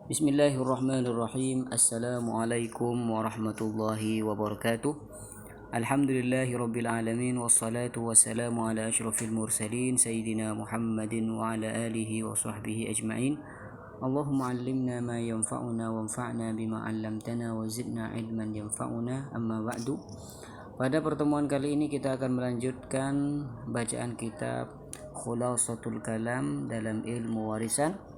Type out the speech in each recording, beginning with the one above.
Bismillahirrahmanirrahim. Assalamualaikum warahmatullahi wabarakatuh. Alhamdulillahirabbil alamin wassalatu wassalamu ala asyrafil mursalin sayyidina Muhammadin wa ala alihi wa sahbihi ajma'in. Allahumma 'allimna ma yanfa'una wanfa'na bima 'allamtana wa zidna 'ilman yanfa'una. Amma ba'du. Pada pertemuan kali ini kita akan melanjutkan bacaan kitab Khulasatul Kalam dalam ilmu warisan.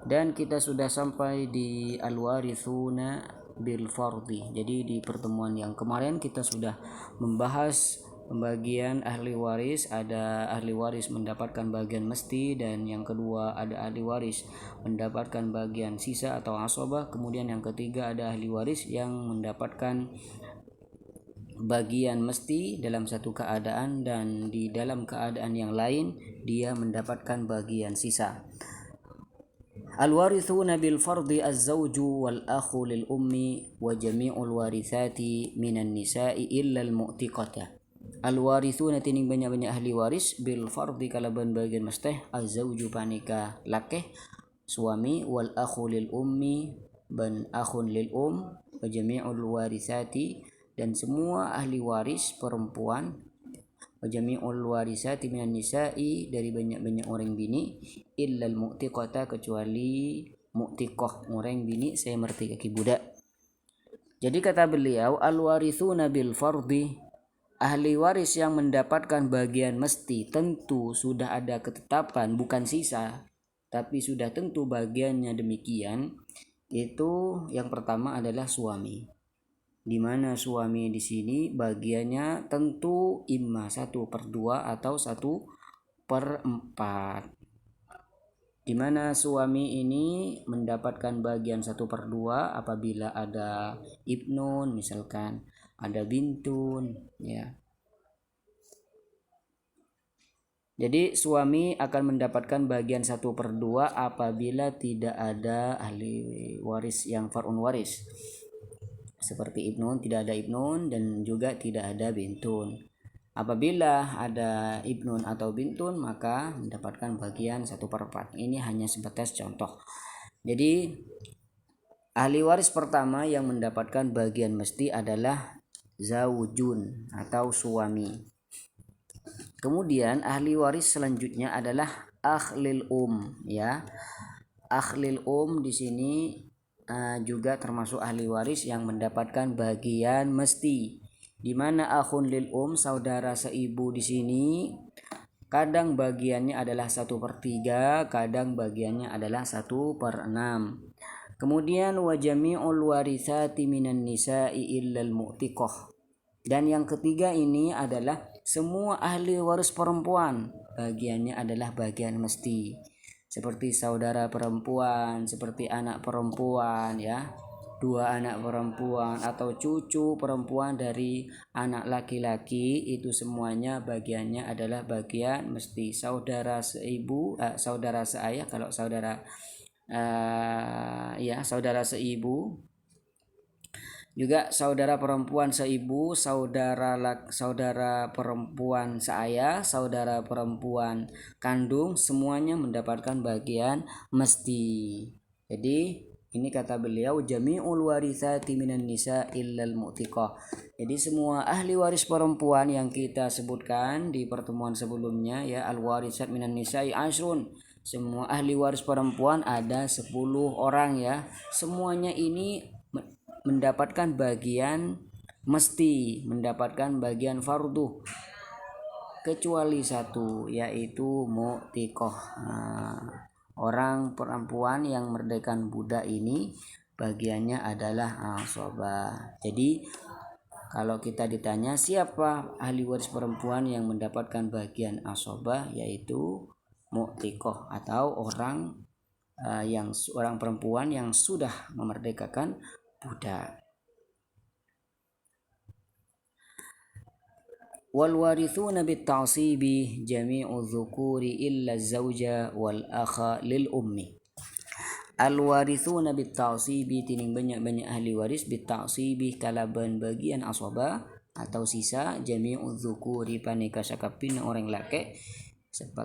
Dan kita sudah sampai di al-warithuna bil fardhi. Jadi di pertemuan yang kemarin kita sudah membahas pembagian ahli waris. Ada ahli waris mendapatkan bagian mesti, dan yang kedua ada ahli waris mendapatkan bagian sisa atau asabah. Kemudian yang ketiga ada ahli waris yang mendapatkan bagian mesti dalam satu keadaan, dan di dalam keadaan yang lain dia mendapatkan bagian sisa. Al-warithuna bil fardi az-zawju wal akhu lil ummi wa jami'ul warithati minan nisa'i illa al-mu'tiqata. Al-warithuna tining banyak-banyak ahli waris bil fardi kalaban bagian mesteh az-zawju panika lakeh suami wal akhu lil ummi ban akhun lil wa jami'ul warithati dan semua ahli waris perempuan wa jami'ul warisati minan nisa'i dari banyak-banyak orang bini illal mu'tiqata kecuali mu'tiqah orang bini saya merti kaki budak. Jadi kata beliau al-warithuna bil fardi, ahli waris yang mendapatkan bagian mesti tentu sudah ada ketetapan, bukan sisa tapi sudah tentu bagiannya demikian. Itu yang pertama adalah suami, di mana suami di sini bagiannya tentu imma 1/2 atau 1/4, di mana suami ini mendapatkan bagian 1/2 apabila ada ibnun, misalkan ada bintun ya. Jadi suami akan mendapatkan bagian 1/2 apabila tidak ada ahli waris yang far'un waris, seperti ibnun, tidak ada ibnun dan juga tidak ada bintun. Apabila ada ibnun atau bintun maka mendapatkan bagian 1/4. Ini hanya sebatas contoh. Jadi ahli waris pertama yang mendapatkan bagian mesti adalah zaujun atau suami. Kemudian ahli waris selanjutnya adalah akhlil ya. Akhlil di sini juga termasuk ahli waris yang mendapatkan bagian mesti, di mana akhun lil saudara seibu di sini kadang bagiannya adalah 1/3, kadang bagiannya adalah 1/6. Kemudian wa jami'ul warithati minan nisa'i illal mu'tiqah, dan yang ketiga ini adalah semua ahli waris perempuan bagiannya adalah bagian mesti, seperti saudara perempuan, seperti anak perempuan ya, 2 anak perempuan atau cucu perempuan dari anak laki-laki, itu semuanya bagiannya adalah bagian mesti. Saudara seibu, saudara seayah kalau saudara saudara seibu, juga saudara perempuan seibu, saudara perempuan seayah, saudara perempuan kandung, semuanya mendapatkan bagian mesti. Jadi ini kata beliau jami'ul warithati minan nisa illal mu'tiqah. Jadi semua ahli waris perempuan yang kita sebutkan di pertemuan sebelumnya ya, al warisat minan nisa'i asrun, semua ahli waris perempuan ada 10 orang ya. Semuanya ini mendapatkan bagian mesti, mendapatkan bagian fardu, kecuali satu, yaitu mu'tiqah. Orang perempuan yang merdekakan budak ini bagiannya adalah asabah. Jadi kalau kita ditanya siapa ahli waris perempuan yang mendapatkan bagian asabah, yaitu mu'tiqah atau orang perempuan yang sudah memerdekakan budak. Wal warithuna bit ta'sibi jami'u dzukuri illa zauja wal akha lil ummi. Al warithuna bit ta'sibi tining banyak-banyak ahli waris bit ta'sibi kalaban bagian asaba atau sisa jami'u dzukuri paneka sakapin orang laki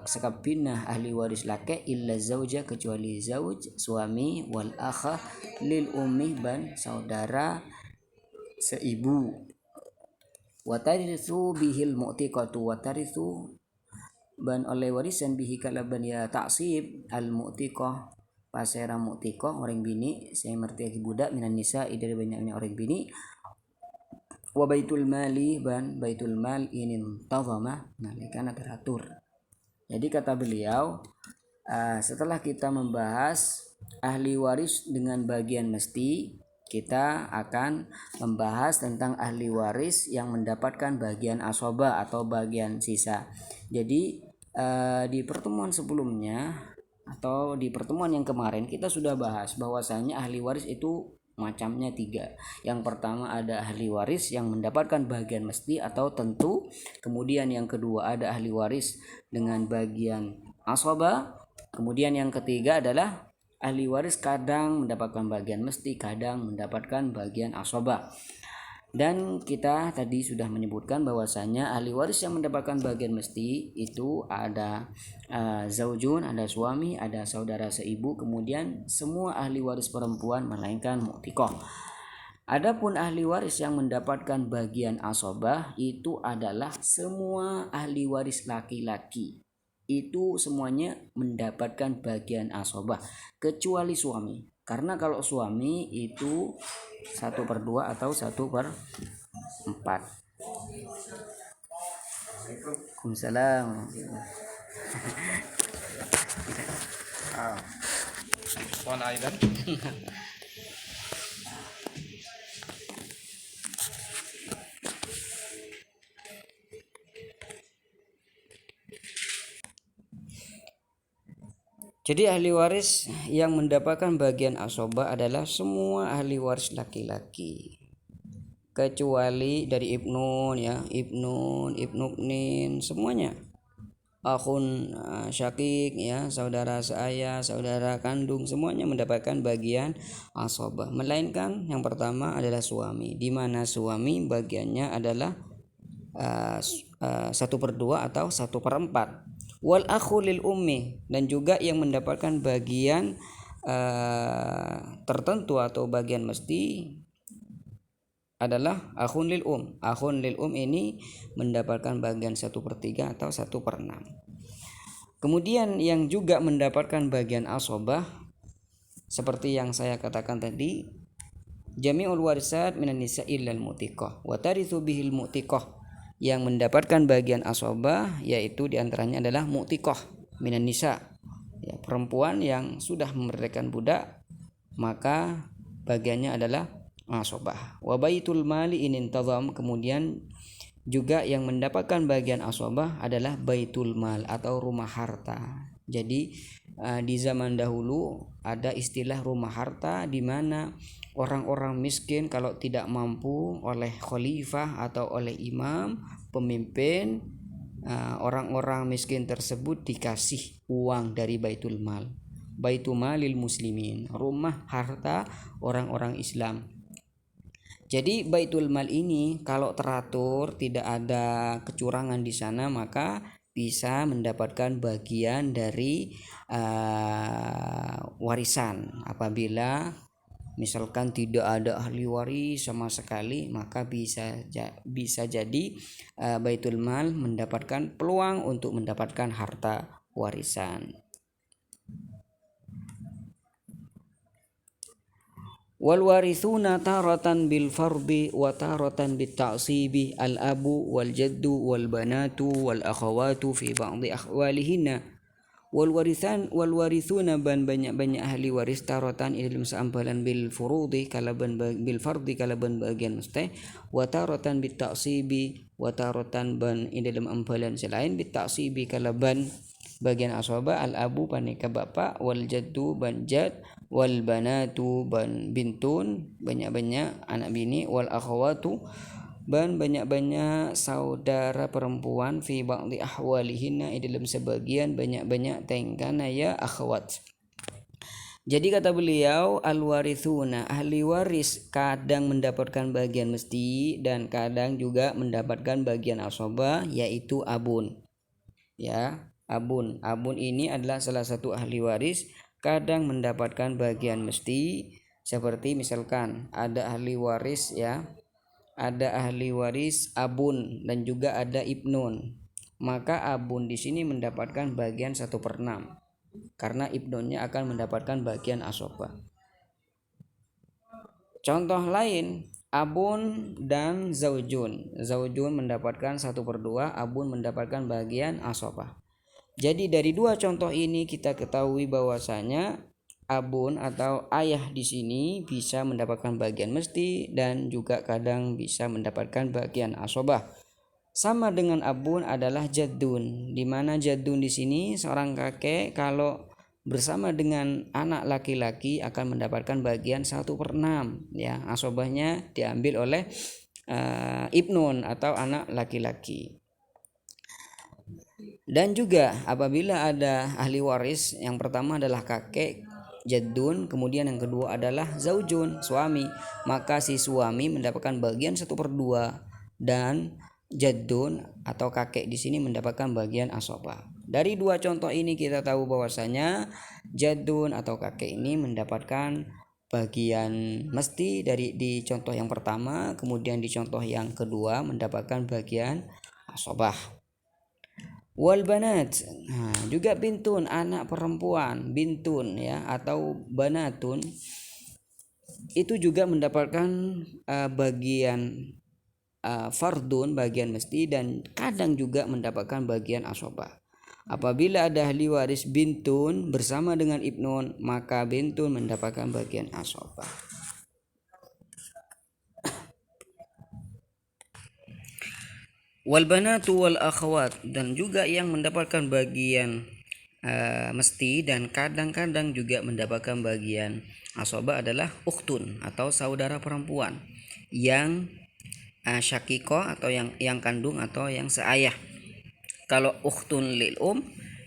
sekapinah ahli waris laki illa zauja kecuali zauj suami wal akha lil ummi ban saudara seibu watarithu bihil mu'tiqatu watarithu ban oleh warisan bihi kalaban ya taksib al mu'tiqah pasera mu'tiqah orang bini saya merti budak minan nisa dari banyaknya orang bini wa baitul mali ban baitul mal ini tazama nalikan teratur. Jadi kata beliau, setelah kita membahas ahli waris dengan bagian mesti, kita akan membahas tentang ahli waris yang mendapatkan bagian asoba atau bagian sisa. Jadi di pertemuan sebelumnya atau di pertemuan yang kemarin kita sudah bahas bahwasanya ahli waris itu macamnya 3. Yang pertama ada ahli waris yang mendapatkan bagian mesti atau tentu. Kemudian yang kedua ada ahli waris dengan bagian asaba. Kemudian yang ketiga adalah ahli waris kadang mendapatkan bagian mesti, kadang mendapatkan bagian asaba. Dan kita tadi sudah menyebutkan bahwasanya ahli waris yang mendapatkan bagian mesti itu ada zaujun, ada suami, ada saudara seibu, kemudian semua ahli waris perempuan melainkan mu'tiqah. Adapun ahli waris yang mendapatkan bagian asobah itu adalah semua ahli waris laki-laki. Itu semuanya mendapatkan bagian asobah kecuali suami. Karena kalau suami itu 1/2 atau 1/4. Waalaikumsalam. Aidan. Jadi ahli waris yang mendapatkan bagian asobah adalah semua ahli waris laki-laki kecuali dari ibnun ya, ibnuknin semuanya. Akhun syakik ya, saudara seayah, saudara kandung semuanya mendapatkan bagian asobah. Melainkan yang pertama adalah suami, di mana suami bagiannya adalah 1/2 atau 1/4. Wal akhu lil ummi dan juga yang mendapatkan bagian tertentu atau bagian mesti adalah akhun lil Akhun lil ini mendapatkan bagian 1/3 atau 1/6. Kemudian yang juga mendapatkan bagian asobah seperti yang saya katakan tadi, jami'ul warisat minan nisa illal mu'tiqah wa tarithu bihil mu'tiqah. Yang mendapatkan bagian asobah yaitu diantaranya adalah mu'tiqah minan nisa ya, perempuan yang sudah memerdekakan budak maka bagiannya adalah asobah. Wa baitul mali in intazam, kemudian juga yang mendapatkan bagian asobah adalah baitul mal atau rumah harta. Jadi di zaman dahulu ada istilah rumah harta di mana orang-orang miskin kalau tidak mampu oleh khalifah atau oleh imam pemimpin, orang-orang miskin tersebut dikasih uang dari baitul mal, baitul malil muslimin, rumah harta orang-orang Islam. Jadi baitul mal ini kalau teratur tidak ada kecurangan di sana maka bisa mendapatkan bagian dari warisan. Apabila misalkan tidak ada ahli waris sama sekali maka bisa jadi baitul mal mendapatkan peluang untuk mendapatkan harta warisan. Wal warithuna taratan bil fardi wa taratan bit ta'sibi al abu wal jaddu wal banatu wal akhawatu fi ba'dhi ahwalihinna. Wal warithuna ban banyak ahli waris taratan dalam seambalan bil furudi kalaban bil fardi kalaban bagian mustah wa taratan bit ta'sibi wa taratan ban dalam ambalan selain bit ta'sibi kalaban bagian aswaba al abu panika bapak wal jaddu ban jad wal banatu ban bintun banyak-banyak anak bini wal akhawatu ban banyak-banyak saudara perempuan fi ba'dhi ahwalihinna dalam sebagian banyak-banyak tengkana ya akhwat. Jadi kata beliau al warithuna ahli waris kadang mendapatkan bagian mesti dan kadang juga mendapatkan bagian asabah yaitu abun ya, Abun ini adalah salah satu ahli waris, kadang mendapatkan bagian mesti. Seperti misalkan ada ahli waris ya, ada ahli waris abun dan juga ada ibnun. Maka abun di sini mendapatkan bagian 1/6 karena ibnunnya akan mendapatkan bagian asobah. Contoh lain, abun dan zaujun. Zaujun mendapatkan 1/2, abun mendapatkan bagian asobah. Jadi dari dua contoh ini kita ketahui bahwasanya abun atau ayah di sini bisa mendapatkan bagian mesti dan juga kadang bisa mendapatkan bagian asobah. Sama dengan abun adalah jaddun, di mana jaddun di sini seorang kakek kalau bersama dengan anak laki-laki akan mendapatkan bagian 1/6 ya. Asobahnya diambil oleh ibnun atau anak laki-laki. Dan juga apabila ada ahli waris, yang pertama adalah kakek jaddun, kemudian yang kedua adalah zaujun, suami, maka si suami mendapatkan bagian 1/2 dan jaddun atau kakek di sini mendapatkan bagian asobah. Dari dua contoh ini kita tahu bahwasanya jaddun atau kakek ini mendapatkan bagian mesti di contoh yang pertama, kemudian di contoh yang kedua mendapatkan bagian asobah. Wal banat, juga bintun, anak perempuan, bintun ya atau banatun itu juga mendapatkan bagian fardun, bagian mesti, dan kadang juga mendapatkan bagian asobah. Apabila ada ahli waris bintun bersama dengan ibnun, maka bintun mendapatkan bagian asobah. Wal banatu wal akhwat, dan juga yang mendapatkan bagian mesti dan kadang-kadang juga mendapatkan bagian asobah adalah ukhtun atau saudara perempuan yang syakiko atau yang kandung atau yang seayah. Kalau ukhtun lil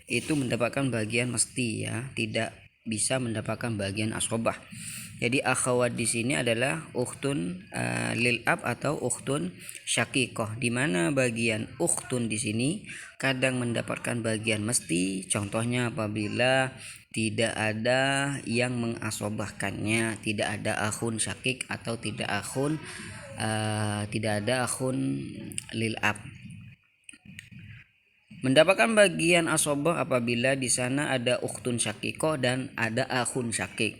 itu mendapatkan bagian mesti ya, tidak bisa mendapatkan bagian asobah. Jadi akhwat di sini adalah ukhtun lil ab atau ukhtun syakikoh, di mana bagian ukhtun di sini kadang mendapatkan bagian mesti. Contohnya apabila tidak ada yang mengasobahkannya, tidak ada akhun syakik atau tidak ada akhun lil ab. Mendapatkan bagian asobah apabila di sana ada ukhtun syakikoh dan ada akhun syakik,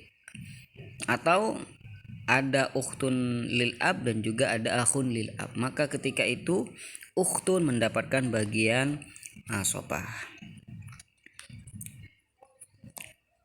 atau ada ukhtun lil ab dan juga ada akhun lil ab, maka ketika itu ukhtun mendapatkan bagian asobah.